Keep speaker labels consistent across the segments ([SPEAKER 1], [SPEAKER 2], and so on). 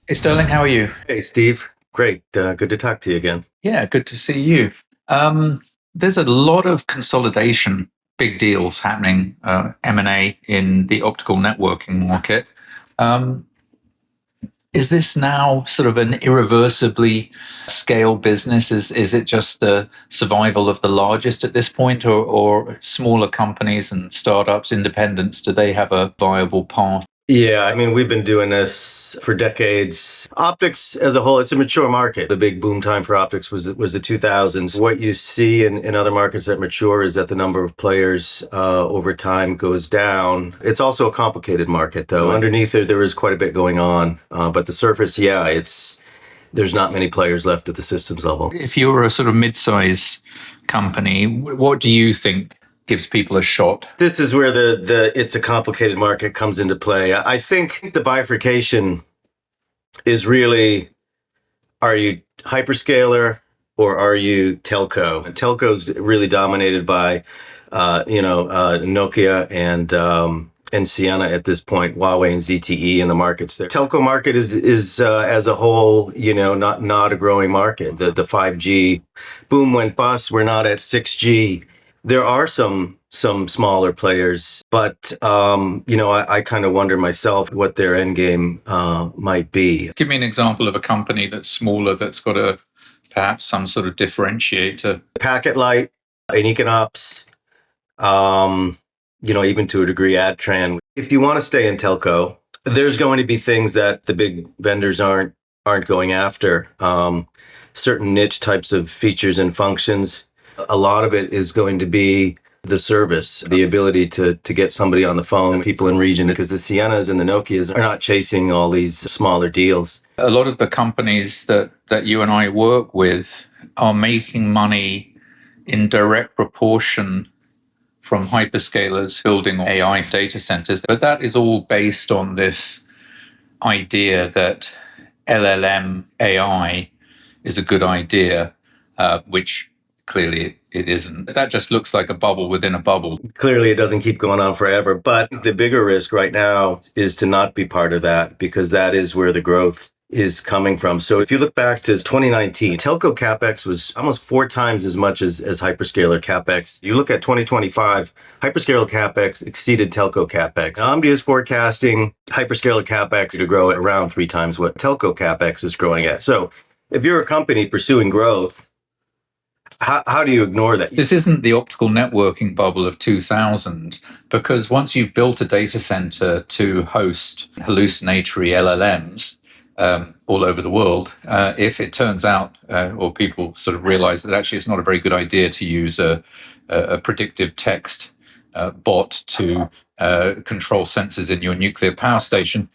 [SPEAKER 1] Hey Sterling, how are you?
[SPEAKER 2] Hey, Steve. Great. Good to talk to you again.
[SPEAKER 1] Yeah, good to see you. Um, there's a lot of consolidation, big deals happening, M&A in the optical networking market. Um, is this now sort of an irreversibly scale business? Is it just the survival of the largest at this point, or smaller companies and startups, independents, do they have a viable path?
[SPEAKER 2] Yeah, I mean, we've been doing this for decades. Optics as a whole, it's a mature market. The big boom time for optics was the 2000s. What you see in other markets that mature is that the number of players over time goes down. It's also a complicated market, though. Underneath there is quite a bit going on. But the surface, yeah, there's not many players left at the systems level.
[SPEAKER 1] If you're a sort of mid-size company, what do you think gives people a shot?
[SPEAKER 2] This is where the it's a complicated market comes into play. I think the bifurcation is really, are you hyperscaler or are you telco? Telco's really dominated by Nokia and Ciena at this point, Huawei and ZTE in the markets there. Telco market is as a whole, not a growing market. The 5G boom went bust. We're not at 6G. There are some smaller players, but I kind of wonder myself what their end game might be.
[SPEAKER 1] Give me an example of a company that's smaller that's got a perhaps some sort of differentiator.
[SPEAKER 2] Packet Light, and Econops, even to a degree, Adtran. If you want to stay in telco, there's going to be things that the big vendors aren't going after. Certain niche types of features and functions. A lot of it is going to be the service, the ability to get somebody on the phone, people in region, because the Cienas and the Nokias are not chasing all these smaller deals.
[SPEAKER 1] A lot of the companies that you and I work with are making money in direct proportion from hyperscalers building AI data centers. But that is all based on this idea that LLM AI is a good idea, which clearly it isn't. That just looks like a bubble within a bubble.
[SPEAKER 2] Clearly, it doesn't keep going on forever. But the bigger risk right now is to not be part of that, because that is where the growth is coming from. So if you look back to 2019, telco CapEx was almost 4 times as much as hyperscaler CapEx. You look at 2025, hyperscaler CapEx exceeded telco CapEx. Omdia is forecasting hyperscaler CapEx to grow at around 3 times what telco CapEx is growing at. So if you're a company pursuing growth, how do you ignore that?
[SPEAKER 1] This isn't the optical networking bubble of 2000, because once you've built a data center to host hallucinatory LLMs, all over the world, if it turns out, or people sort of realize that actually it's not a very good idea to use a predictive text bot to control sensors in your nuclear power station,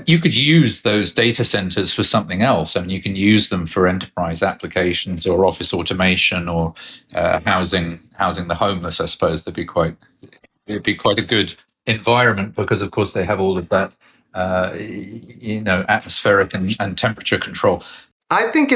[SPEAKER 1] you could use those data centers for something else. I mean, you can use them for enterprise applications or office automation or housing the homeless. I suppose it'd be quite a good environment, because of course they have all of that atmospheric and temperature control.
[SPEAKER 2] I think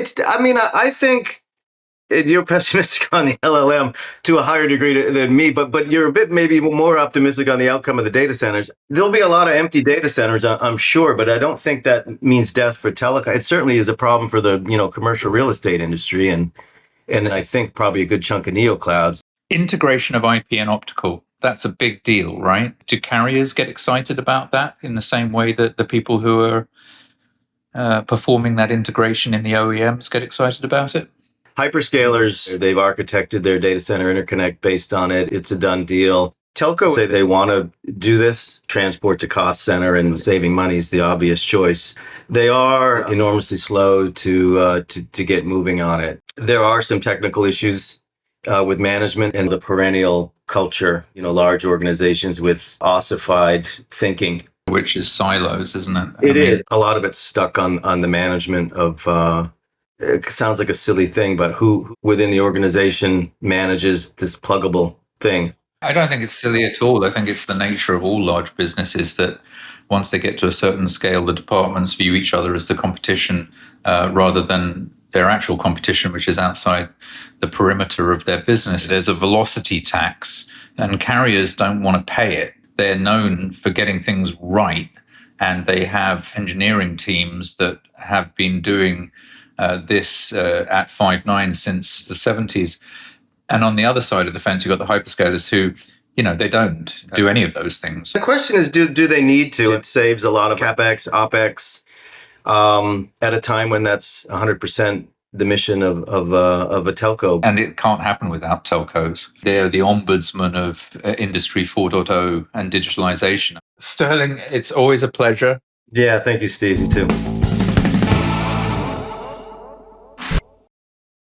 [SPEAKER 2] you're pessimistic on the LLM to a higher degree than me, but you're a bit maybe more optimistic on the outcome of the data centers. There'll be a lot of empty data centers, I'm sure, but I don't think that means death for telecom. It certainly is a problem for the commercial real estate industry, and I think probably a good chunk of neoclouds.
[SPEAKER 1] Integration of IP and optical. That's a big deal, right? Do carriers get excited about that in the same way that the people who are performing that integration in the OEMs get excited about it?
[SPEAKER 2] Hyperscalers, they've architected their data center interconnect based on it. It's a done deal. Telco say they want to do this. Transport to cost center and saving money is the obvious choice. They are enormously slow to get moving on it. There are some technical issues with management and the perennial culture. Large organizations with ossified thinking,
[SPEAKER 1] which is silos, isn't it?
[SPEAKER 2] It is. A lot of it's stuck on the management of. It sounds like a silly thing, but who within the organization manages this pluggable thing?
[SPEAKER 1] I don't think it's silly at all. I think it's the nature of all large businesses that once they get to a certain scale, the departments view each other as the competition rather than their actual competition, which is outside the perimeter of their business. There's a velocity tax, and carriers don't want to pay it. They're known for getting things right and they have engineering teams that have been doing this at 5.9 since the 70s. And on the other side of the fence, you've got the hyperscalers who, they don't do any of those things.
[SPEAKER 2] The question is, do they need to? It saves a lot of CapEx, OpEx, at a time when that's 100% the mission of a telco.
[SPEAKER 1] And it can't happen without telcos. They're the ombudsman of Industry 4.0 and digitalization. Sterling, it's always a pleasure.
[SPEAKER 2] Yeah, thank you, Steve. You too.